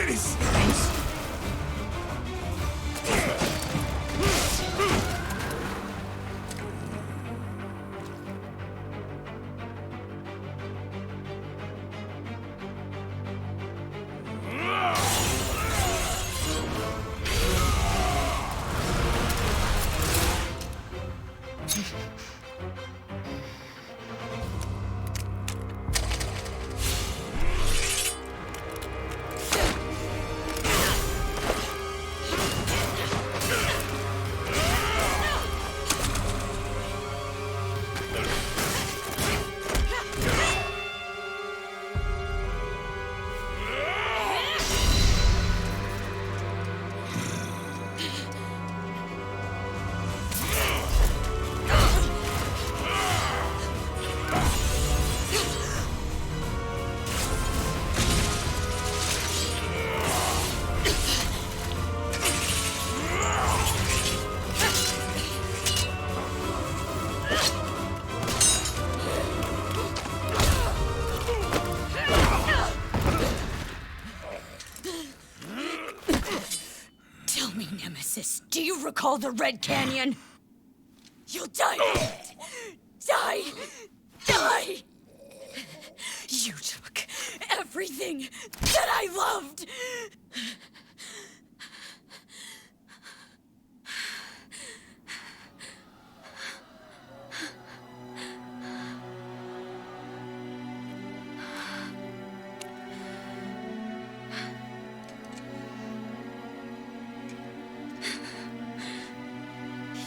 Finish! Do you recall the Red Canyon? You'll die in it! Die! Die! You took everything that I loved!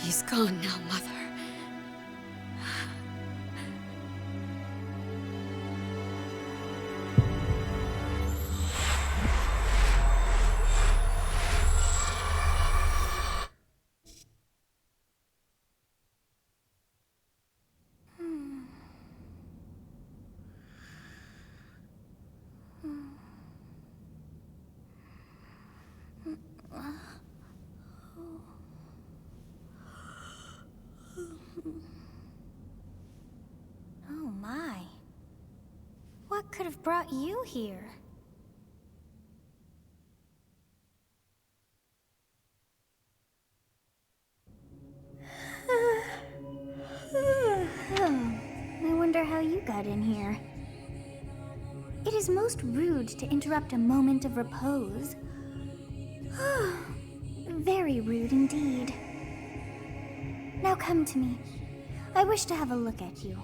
He's gone now, Mother. Oh my. What could have brought you here? I wonder how you got in here. It is most rude to interrupt a moment of repose. Very rude indeed. Now come to me. I wish to have a look at you.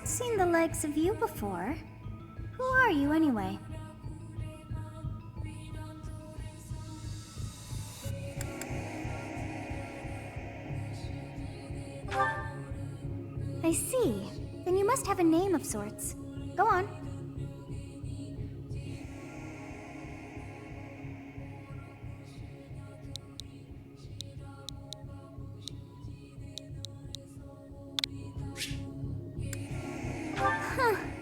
Seen the likes of you before. Who are you anyway? I see. Then you must have a name of sorts. Go on.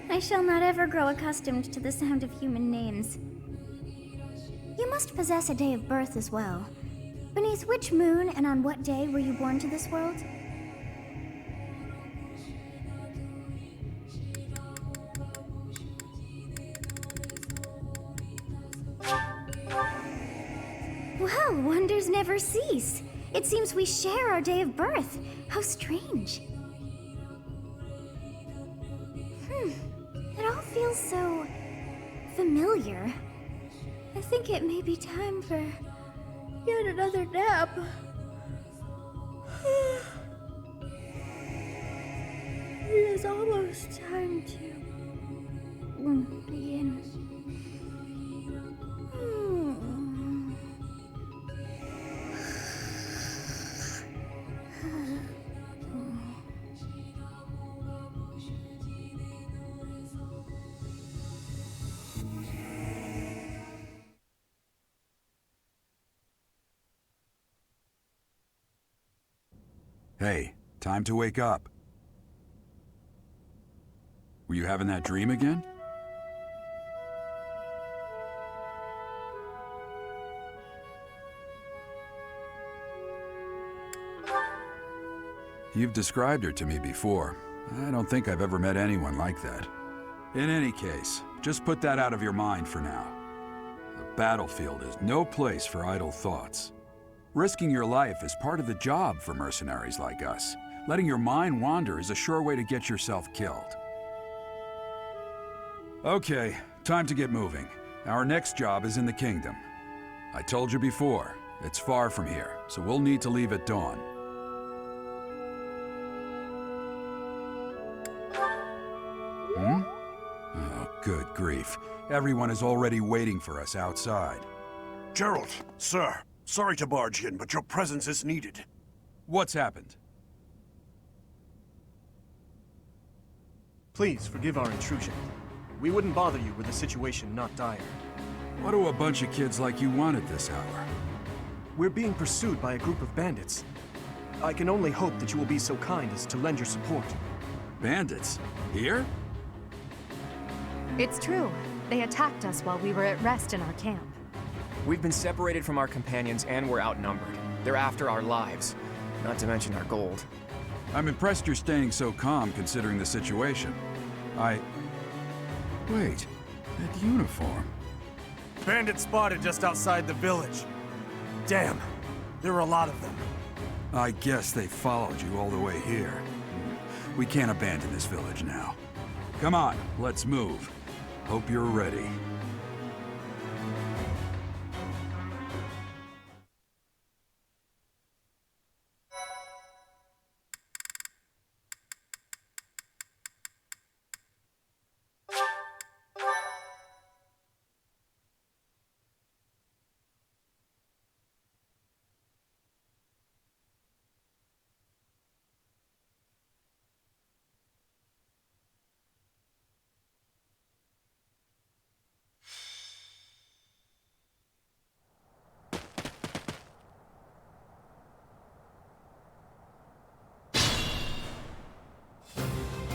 I shall not ever grow accustomed to the sound of human names. You must possess a day of birth as well. Beneath which moon and on what day were you born to this world? wonders never cease. It seems we share our day of birth. How strange. It all feels so familiar. I think it may be time for yet another nap. It is almost time to begin. Hey, time to wake up. Were you having that dream again? You've described her to me before. I don't think I've ever met anyone like that. In any case, just put that out of your mind for now. The battlefield is no place for idle thoughts. Risking your life is part of the job for mercenaries like us. Letting your mind wander is a sure way to get yourself killed. Okay, time to get moving. Our next job is in the kingdom. I told you before, it's far from here, so we'll need to leave at dawn. Oh, good grief. Everyone is already waiting for us outside. Gerald, sir. Sorry to barge in, but your presence is needed. What's happened? Please forgive our intrusion. We wouldn't bother you were the situation not dire. What do a bunch of kids like you want at this hour? We're being pursued by a group of bandits. I can only hope that you will be so kind as to lend your support. Bandits? Here? It's true. They attacked us while we were at rest in our camp. We've been separated from our companions and we're outnumbered. They're after our lives, not to mention our gold. I'm impressed you're staying so calm considering the situation. Wait, that uniform. Bandits spotted just outside the village. Damn, there are a lot of them. I guess they followed you all the way here. We can't abandon this village now. Come on, let's move. Hope you're ready.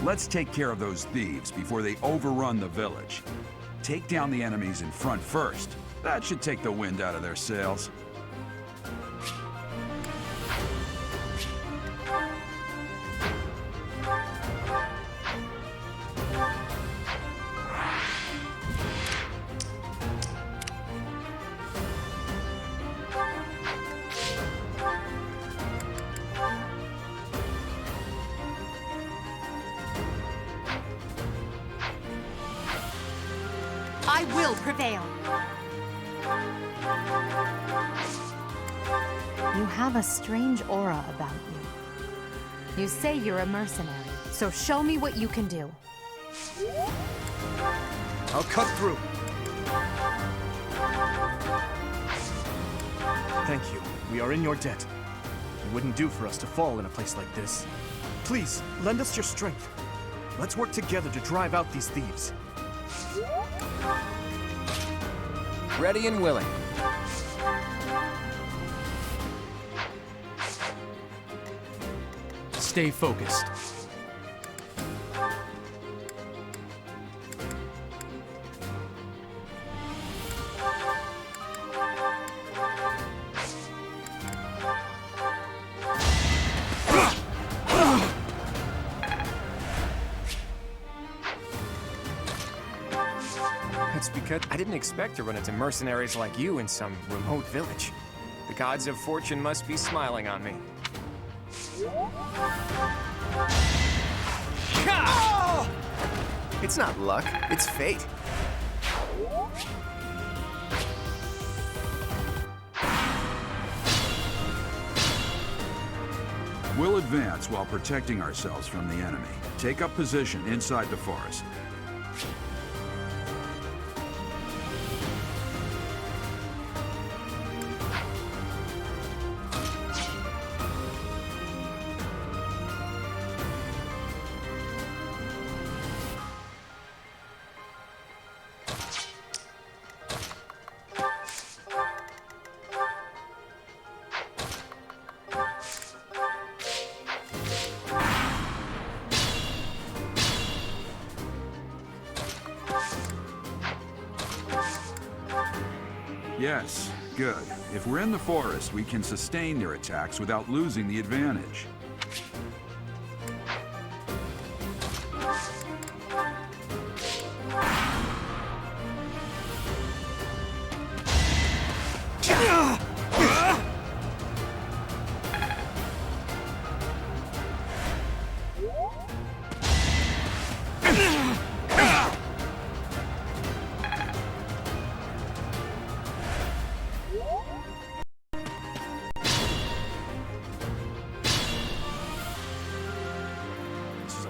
Let's take care of those thieves before they overrun the village. Take down the enemies in front first. That should take the wind out of their sails. I will prevail. You have a strange aura about you. You say you're a mercenary, so show me what you can do. I'll cut through. Thank you. We are in your debt. It wouldn't do for us to fall in a place like this. Please, lend us your strength. Let's work together to drive out these thieves. Ready and willing. Stay focused. That's because I didn't expect to run into mercenaries like you in some remote village. The Gods of fortune must be smiling on me. Ka! It's not luck, it's fate. We'll advance while protecting ourselves from the enemy. Take up position inside the forest. Yes, good. If we're in the forest, we can sustain their attacks without losing the advantage.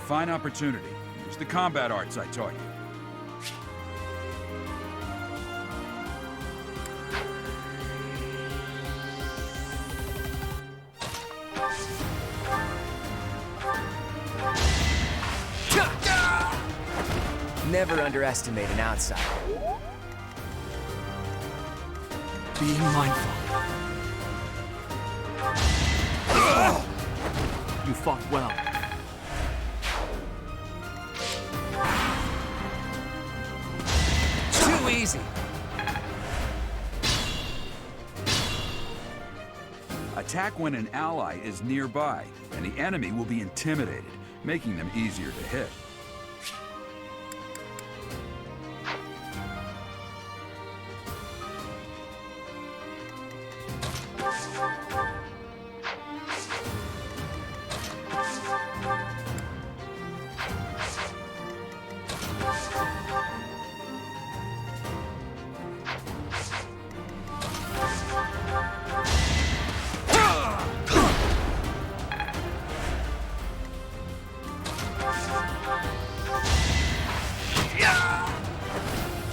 Fine opportunity. Use the combat arts I taught you. Never underestimate an outsider. Be mindful. You fought well. Too easy. Attack when an ally is nearby, and the enemy will be intimidated, making them easier to hit.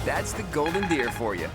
That's the golden deer for you.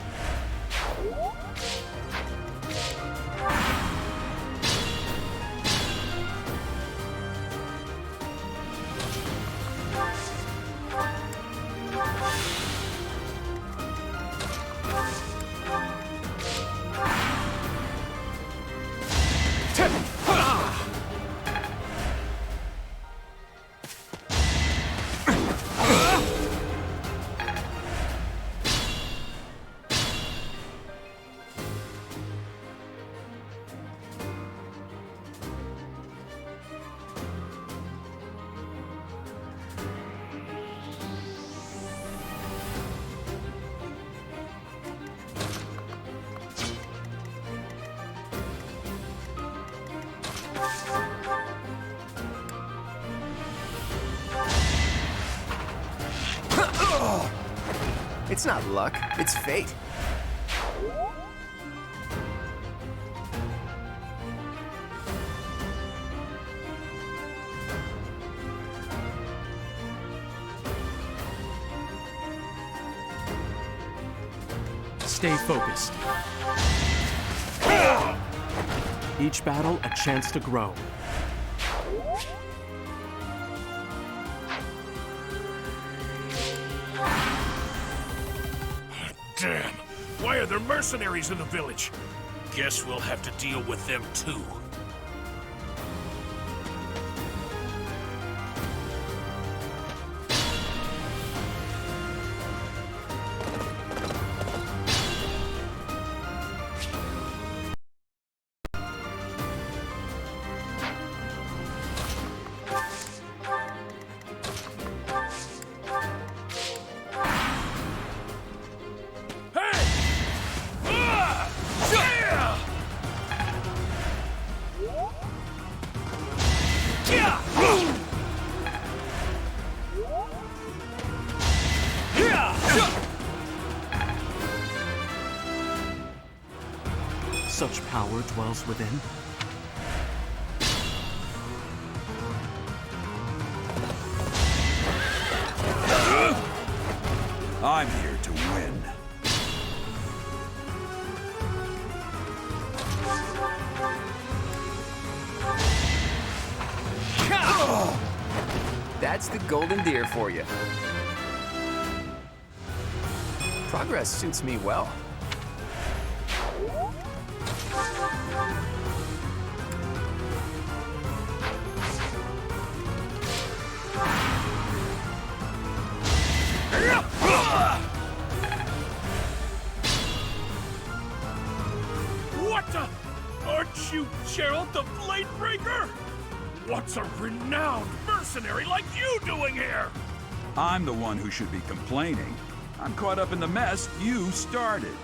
It's not luck, it's fate. Stay focused. Each battle, a chance to grow. Damn! Why are there mercenaries in the village? Guess we'll have to deal with them too. power dwells within? I'm here to win. That's the golden deer for you. Progress suits me well. What the? Aren't you Gerald the Bladebreaker? What's a renowned mercenary like you doing here? I'm the one who should be complaining. I'm caught up in the mess you started.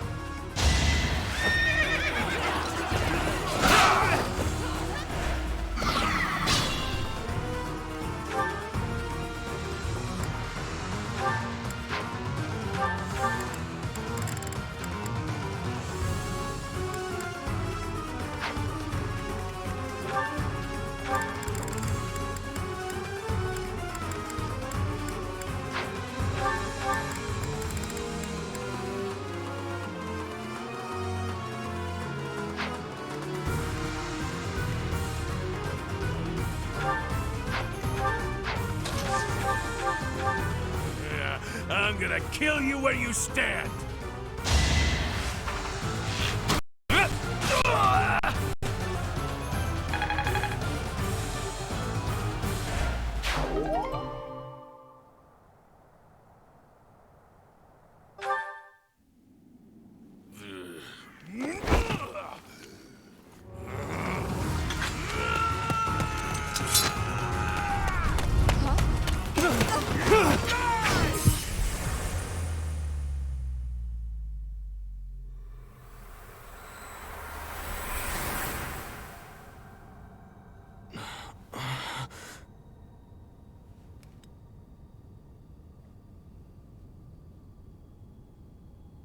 I'm gonna kill you where you stand.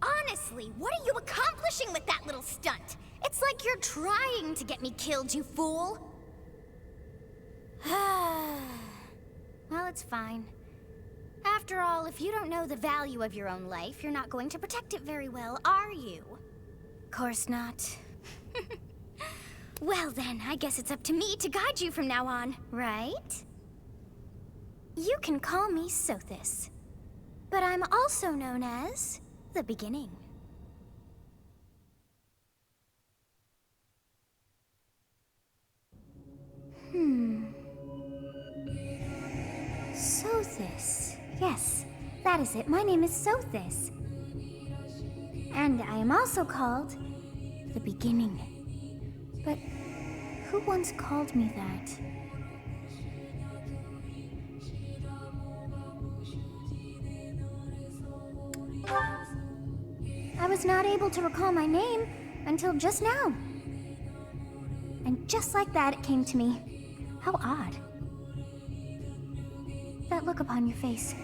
Honestly, what are you accomplishing with that little stunt? It's like you're trying to get me killed, you fool. Well, it's fine. After all, if you don't know the value of your own life, you're not going to protect it very well, are you? Course not. Well then, I guess it's up to me to guide you from now on, right? You can call me Sothis, but I'm also known as the Beginning. Sothis. Yes, that is it. My name is Sothis. And I am also called the Beginning. But who once called me that? I was not able to recall my name until just now. And just like that, it came to me. How odd. That look upon your face.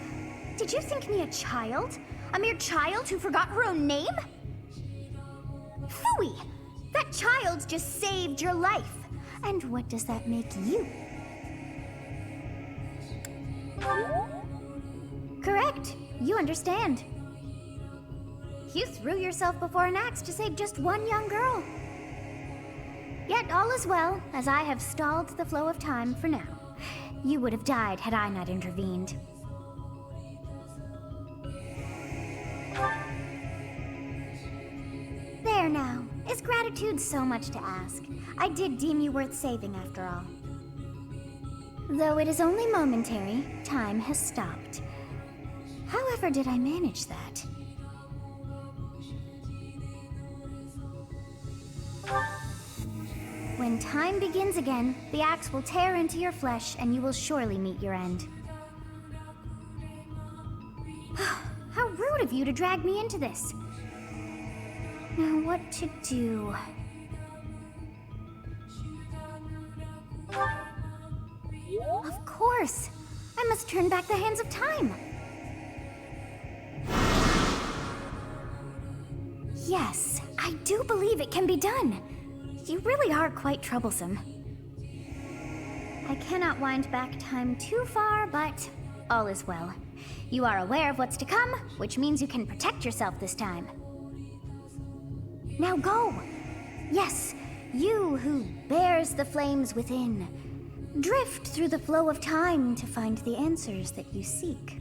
Did you think me a child? A mere child who forgot her own name? Phooey! That child just saved your life. And what does that make you? Correct. You understand. You threw yourself before an axe to save just one young girl. Yet all is well, as I have stalled the flow of time for now. You would have died had I not intervened. There now. Is gratitude so much to ask? I did deem you worth saving after all. Though it is only momentary, time has stopped. However did I manage that? When time begins again, the axe will tear into your flesh and you will surely meet your end. How rude of you to drag me into this. Now what to do? Of course! I must turn back the hands of time! Yes, I do believe it can be done. You really are quite troublesome. I cannot wind back time too far, but all is well. You are aware of what's to come, which means you can protect yourself this time. Now go! Yes, you who bears the flames within. Drift through the flow of time to find the answers that you seek.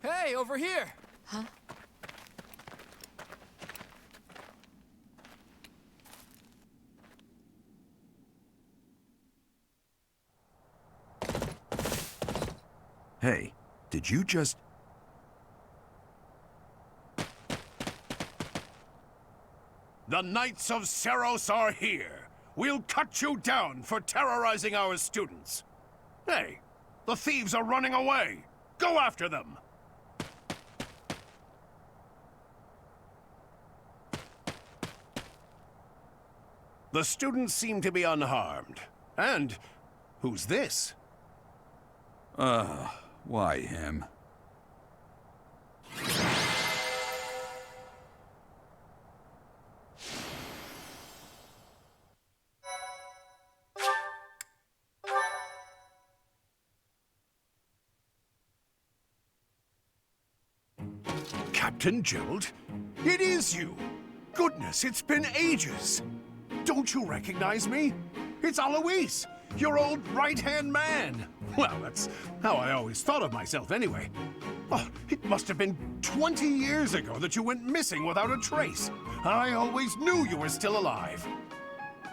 Hey, over here! Huh? Hey, did you just... The Knights of Seros are here. We'll cut you down for terrorizing our students. Hey, the thieves are running away. Go after them. The students seem to be unharmed. And who's this? Why him? Captain Gerald? It is you! Goodness, it's been ages! Don't you recognize me? It's Alois, your old right-hand man! Well, that's how I always thought of myself anyway. Oh, it must have been 20 years ago that you went missing without a trace. I always knew you were still alive.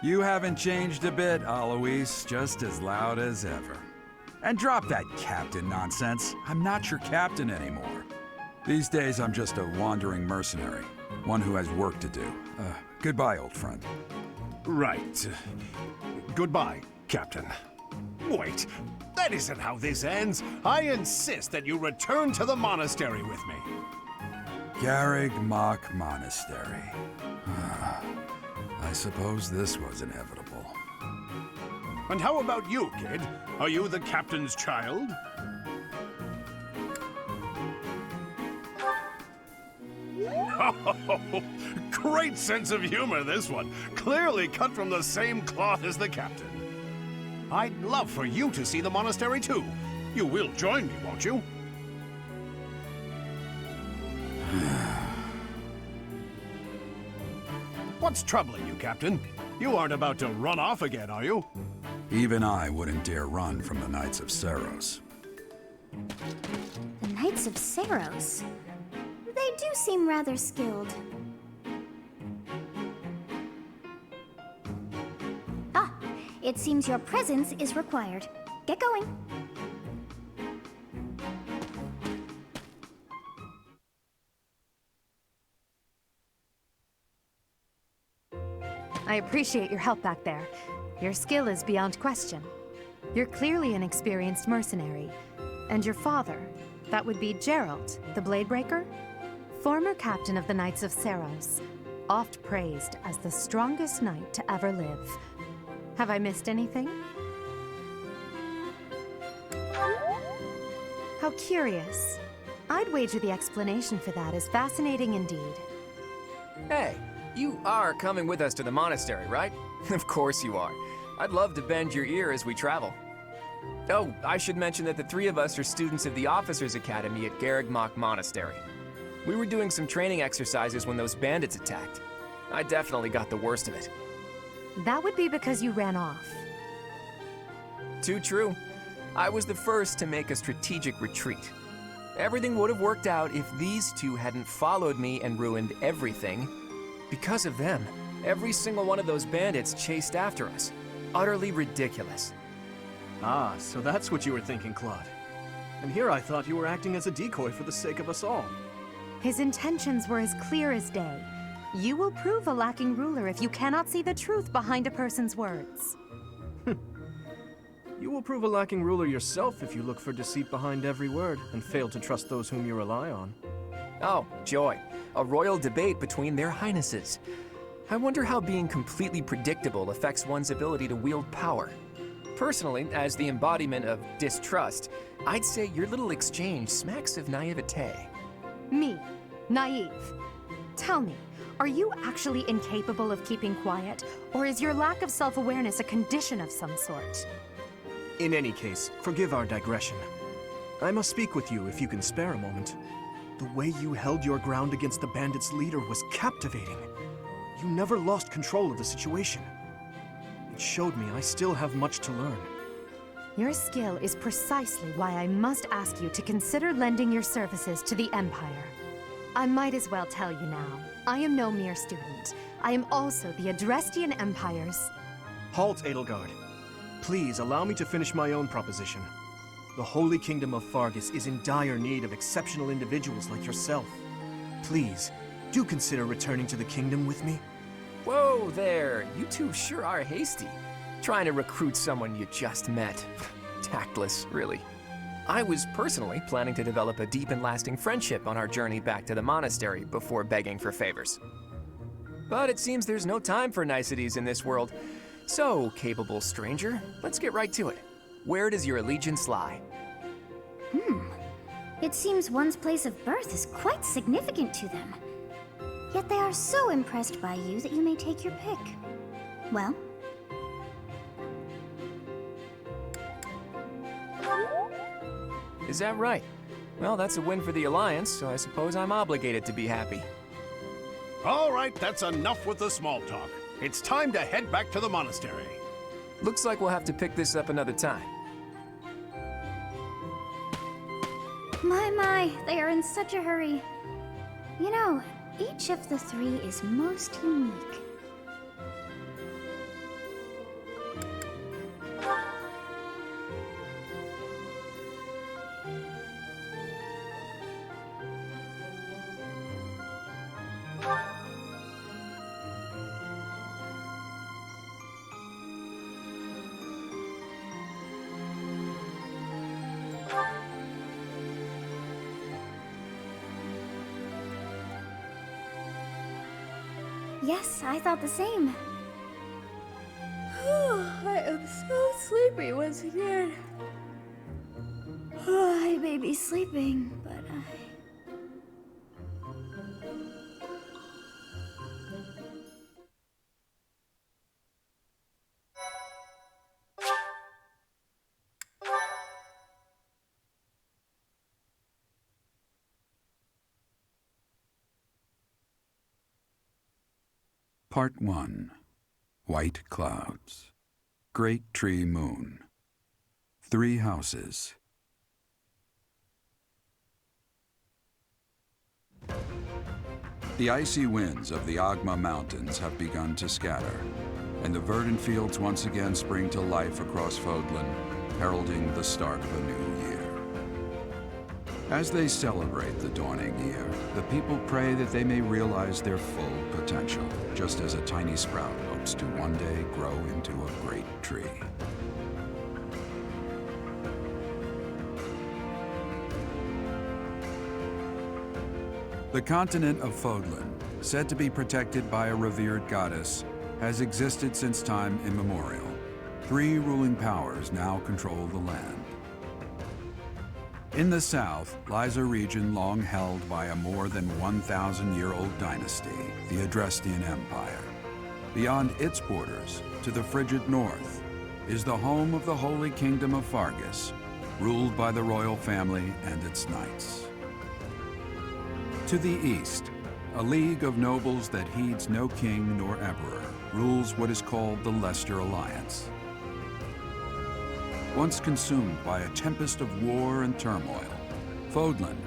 You haven't changed a bit, Alois. Just as loud as ever. And drop that captain nonsense. I'm not your captain anymore. These days, I'm just a wandering mercenary. One who has work to do. Goodbye, old friend. Right. Goodbye, Captain. Wait, that isn't how this ends. I insist that you return to the monastery with me. Garrig Mach Monastery. I suppose this was inevitable. And how about you, kid? Are you the captain's child? Oh, great sense of humor, this one. Clearly cut from the same cloth as the captain. I'd love for you to see the monastery, too. You will join me, won't you? What's troubling you, Captain? You aren't about to run off again, are you? Even I wouldn't dare run from the Knights of Seros. The Knights of Seros? They do seem rather skilled. Ah, it seems your presence is required. Get going. I appreciate your help back there. Your skill is beyond question. You're clearly an experienced mercenary. And your father, that would be Gerald, the Bladebreaker? Former captain of the Knights of Seros, oft praised as the strongest knight to ever live. Have I missed anything? How curious. I'd wager the explanation for that is fascinating indeed. Hey, you are coming with us to the monastery, right? Of course you are. I'd love to bend your ear as we travel. Oh, I should mention that the three of us are students of the Officers' Academy at Garrig Mach Monastery. We were doing some training exercises when those bandits attacked. I definitely got the worst of it. That would be because you ran off. Too true. I was the first to make a strategic retreat. Everything would have worked out if these two hadn't followed me and ruined everything. Because of them, every single one of those bandits chased after us. Utterly ridiculous. Ah, so that's what you were thinking, Claude. And here I thought you were acting as a decoy for the sake of us all. His intentions were as clear as day. You will prove a lacking ruler if you cannot see the truth behind a person's words. You will prove a lacking ruler yourself if you look for deceit behind every word and fail to trust those whom you rely on. Oh, joy. A royal debate between their highnesses. I wonder how being completely predictable affects one's ability to wield power. Personally, as the embodiment of distrust, I'd say your little exchange smacks of naivete. Me, naive. Tell me, are you actually incapable of keeping quiet, or is your lack of self-awareness a condition of some sort? In any case, forgive our digression. I must speak with you if you can spare a moment. The way you held your ground against the bandits' leader was captivating. You never lost control of the situation. It showed me I still have much to learn. Your skill is precisely why I must ask you to consider lending your services to the Empire. I might as well tell you now, I am no mere student. I am also the Adrestian Empire's... Halt, Edelgard. Please allow me to finish my own proposition. The Holy Kingdom of Fargus is in dire need of exceptional individuals like yourself. Please, do consider returning to the kingdom with me. Whoa there, you two sure are hasty. Trying to recruit someone you just met. Tactless, really. I was personally planning to develop a deep and lasting friendship on our journey back to the monastery before begging for favors. But it seems there's no time for niceties in this world. So, capable stranger, let's get right to it. Where does your allegiance lie? It seems one's place of birth is quite significant to them. Yet they are so impressed by you that you may take your pick. Well? Is that right? Well, that's a win for the Alliance, so I suppose I'm obligated to be happy. All right, that's enough with the small talk. It's time to head back to the monastery. Looks like we'll have to pick this up another time. My, they are in such a hurry. You know, each of the three is most unique. Yes, I thought the same. I am so sleepy once again. I may be sleeping, but Part 1. White Clouds. Great Tree Moon. 3 houses. The icy winds of the Agma Mountains have begun to scatter, and the verdant fields once again spring to life across Fodlan, heralding the start of a new year. As they celebrate the dawning year, the people pray that they may realize their full potential, just as a tiny sprout hopes to one day grow into a great tree. The continent of Fodlan, said to be protected by a revered goddess, has existed since time immemorial. 3 ruling powers now control the land. In the south lies a region long held by a more than 1,000-year-old dynasty, the Adrestian Empire. Beyond its borders, to the frigid north, is the home of the Holy Kingdom of Fargus, ruled by the royal family and its knights. To the east, a league of nobles that heeds no king nor emperor rules what is called the Leicester Alliance. Once consumed by a tempest of war and turmoil, Fodlan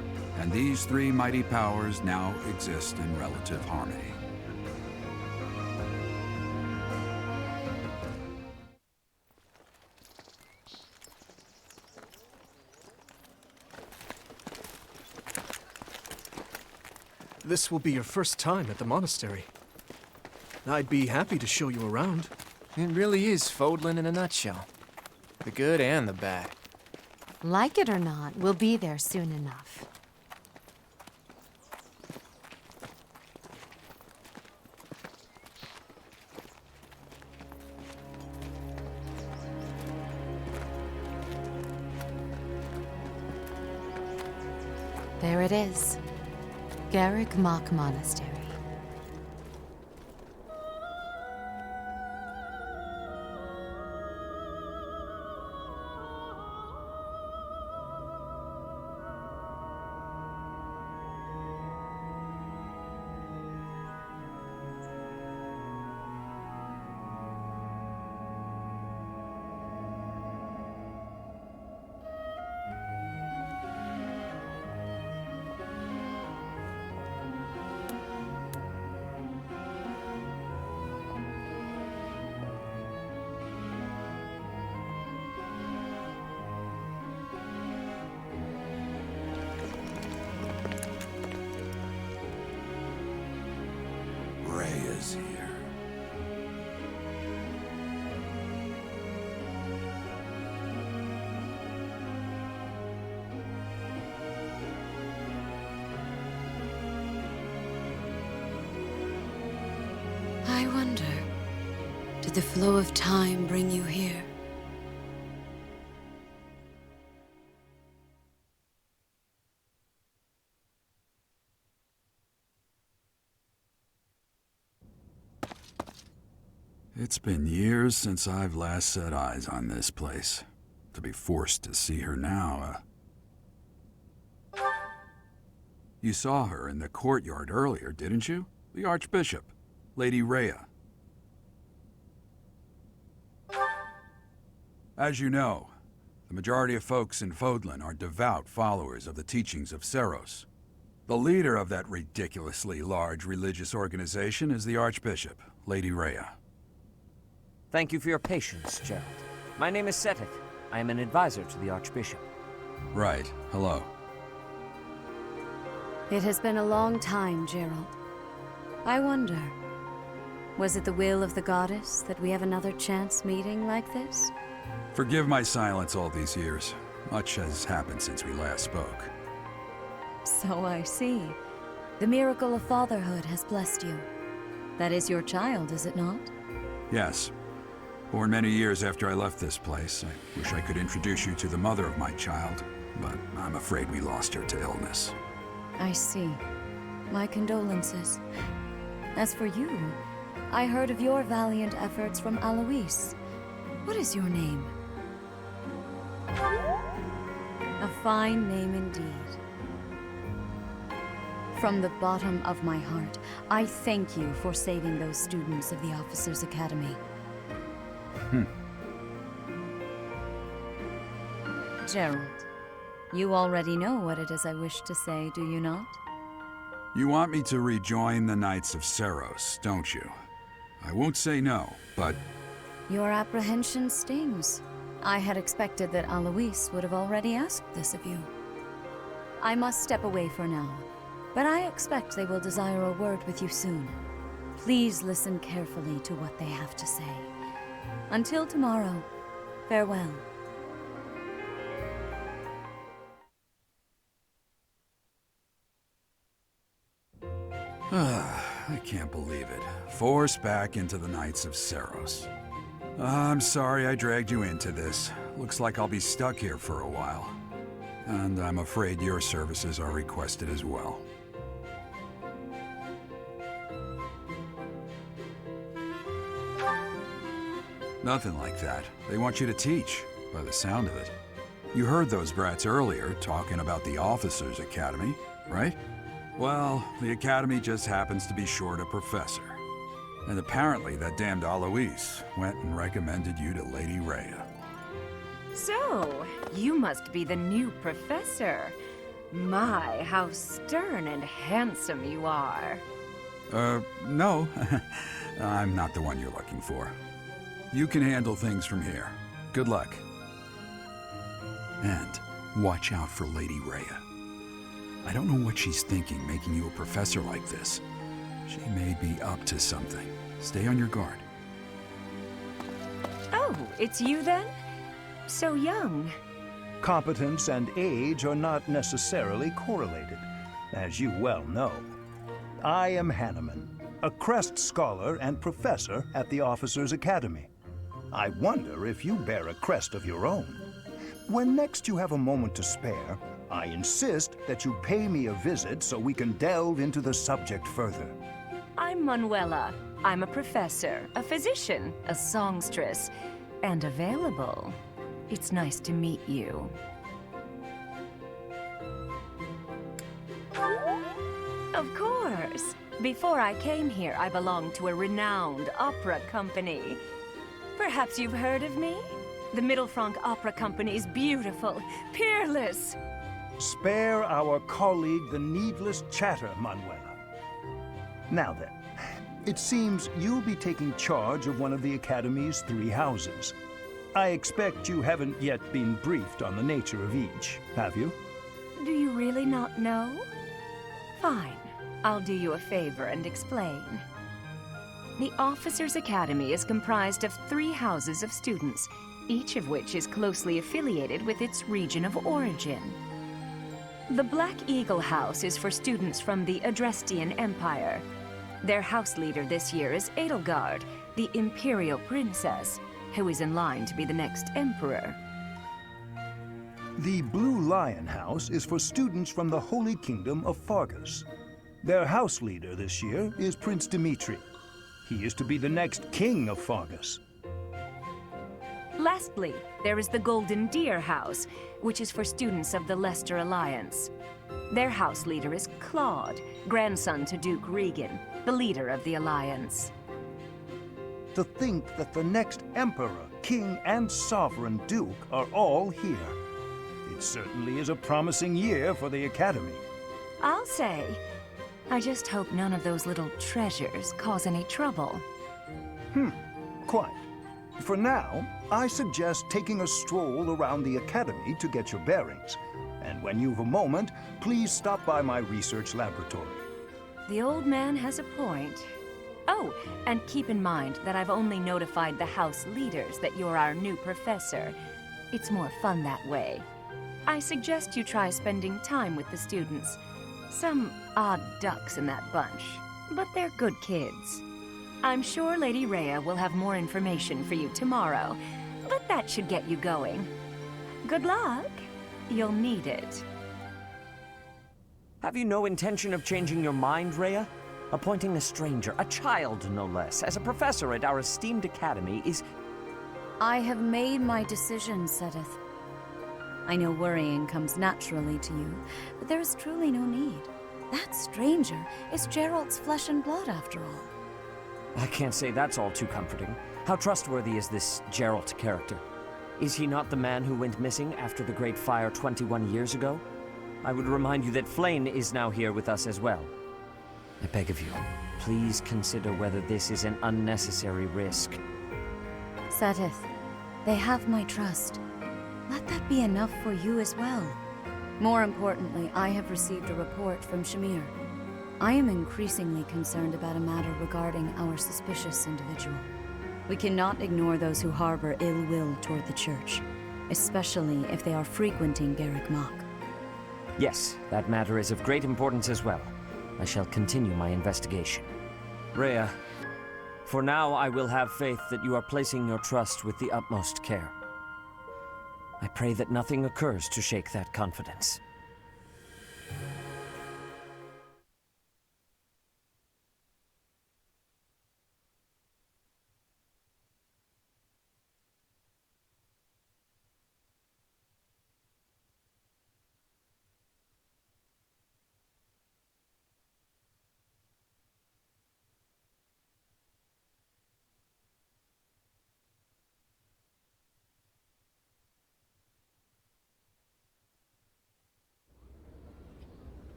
and these 3 mighty powers now exist in relative harmony. This will be your first time at the monastery. I'd be happy to show you around. It really is Fodlan in a nutshell. The good and the bad. Like it or not, we'll be there soon enough. There it is. Garrick Mach Monastery. Rhea's here. I wonder, did the flow of time bring you here? It's been years since I've last set eyes on this place. To be forced to see her now, You saw her in the courtyard earlier, didn't you? The Archbishop, Lady Rhea. As you know, the majority of folks in Fodlan are devout followers of the teachings of Seros. The leader of that ridiculously large religious organization is the Archbishop, Lady Rhea. Thank you for your patience, Gerald. My name is Seteth. I am an advisor to the Archbishop. Right. Hello. It has been a long time, Gerald. I wonder, was it the will of the goddess that we have another chance meeting like this? Forgive my silence all these years. Much has happened since we last spoke. So I see. The miracle of fatherhood has blessed you. That is your child, is it not? Yes. Born many years after I left this place. I wish I could introduce you to the mother of my child, but I'm afraid we lost her to illness. I see. My condolences. As for you, I heard of your valiant efforts from Alois. What is your name? A fine name indeed. From the bottom of my heart, I thank you for saving those students of the Officers' Academy. Gerald, you already know what it is I wish to say, do you not? You want me to rejoin the Knights of Seros, don't you? I won't say no, but... Your apprehension stings. I had expected that Alois would have already asked this of you. I must step away for now, but I expect they will desire a word with you soon. Please listen carefully to what they have to say. Until tomorrow, farewell. I can't believe it. Forced back into the Knights of Seros. I'm sorry I dragged you into this. Looks like I'll be stuck here for a while. And I'm afraid your services are requested as well. Nothing like that. They want you to teach, by the sound of it. You heard those brats earlier talking about the Officers' Academy, right? Well, the Academy just happens to be short a professor. And apparently that damned Alois went and recommended you to Lady Rhea. So, you must be the new professor. My, how stern and handsome you are. No. I'm not the one you're looking for. You can handle things from here. Good luck. And watch out for Lady Rhea. I don't know what she's thinking making you a professor like this. She may be up to something. Stay on your guard. Oh, it's you then? So young. Competence and age are not necessarily correlated, as you well know. I am Hanneman, a Crest Scholar and Professor at the Officers' Academy. I wonder if you bear a crest of your own. When next you have a moment to spare, I insist that you pay me a visit so we can delve into the subject further. I'm Manuela. I'm a professor, a physician, a songstress, and available. It's nice to meet you. Of course. Before I came here, I belonged to a renowned opera company. Perhaps you've heard of me? The Mittelfranc Opera Company is beautiful, peerless. Spare our colleague the needless chatter, Manuela. Now then, it seems you'll be taking charge of one of the Academy's 3 houses. I expect you haven't yet been briefed on the nature of each, have you? Do you really not know? Fine. I'll do you a favor and explain. The Officers' Academy is comprised of 3 houses of students, each of which is closely affiliated with its region of origin. The Black Eagle House is for students from the Adrestian Empire. Their house leader this year is Edelgard, the Imperial Princess, who is in line to be the next Emperor. The Blue Lion House is for students from the Holy Kingdom of Fargus. Their house leader this year is Prince Dimitri. He is to be the next king of Fargus. Lastly, there is the Golden Deer House, which is for students of the Leicester Alliance. Their house leader is Claude, grandson to Duke Regan, the leader of the Alliance. To think that the next Emperor, King, and Sovereign Duke are all here. It certainly is a promising year for the Academy. I'll say. I just hope none of those little treasures cause any trouble. Quite. For now, I suggest taking a stroll around the Academy to get your bearings. And when you've a moment, please stop by my research laboratory. The old man has a point. Oh, and keep in mind that I've only notified the house leaders that you're our new professor. It's more fun that way. I suggest you try spending time with the students. Some odd ducks in that bunch, but they're good kids. I'm sure Lady Rhea will have more information for you tomorrow, but that should get you going. Good luck. You'll need it. Have you no intention of changing your mind, Rhea? Appointing a stranger, a child no less, as a professor at our esteemed academy is... I have made my decision, Sedith. I know worrying comes naturally to you, but there is truly no need. That stranger is Gerald's flesh and blood, after all. I can't say that's all too comforting. How trustworthy is this Gerald character? Is he not the man who went missing after the Great Fire 21 years ago? I would remind you that Flane is now here with us as well. I beg of you, please consider whether this is an unnecessary risk. Sedith, they have my trust. Let that be enough for you as well. More importantly, I have received a report from Shamir. I am increasingly concerned about a matter regarding our suspicious individual. We cannot ignore those who harbor ill will toward the Church, especially if they are frequenting Garrick Mach. Yes, that matter is of great importance as well. I shall continue my investigation. Rhea, for now I will have faith that you are placing your trust with the utmost care. I pray that nothing occurs to shake that confidence.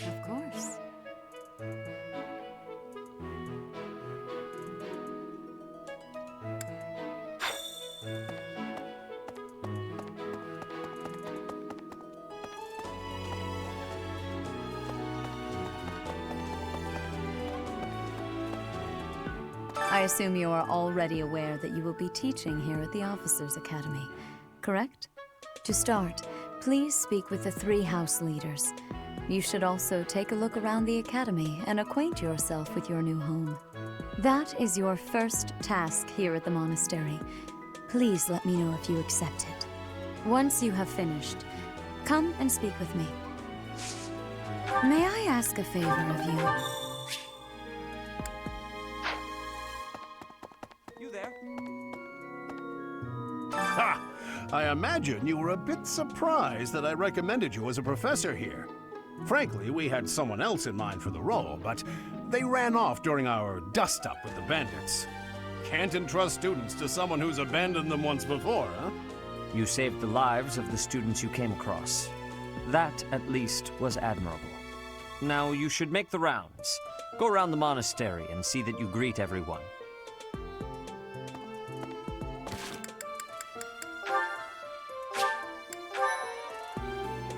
Of course. I assume you are already aware that you will be teaching here at the Officers' Academy, correct? To start, please speak with the 3 house leaders. You should also take a look around the Academy and acquaint yourself with your new home. That is your first task here at the monastery. Please let me know if you accept it. Once you have finished, come and speak with me. May I ask a favor of you? Ha! I imagine you were a bit surprised that I recommended you as a professor here. Frankly, we had someone else in mind for the role, but they ran off during our dust-up with the bandits. Can't entrust students to someone who's abandoned them once before, huh? You saved the lives of the students you came across. That, at least, was admirable. Now you should make the rounds. Go around the monastery and see that you greet everyone.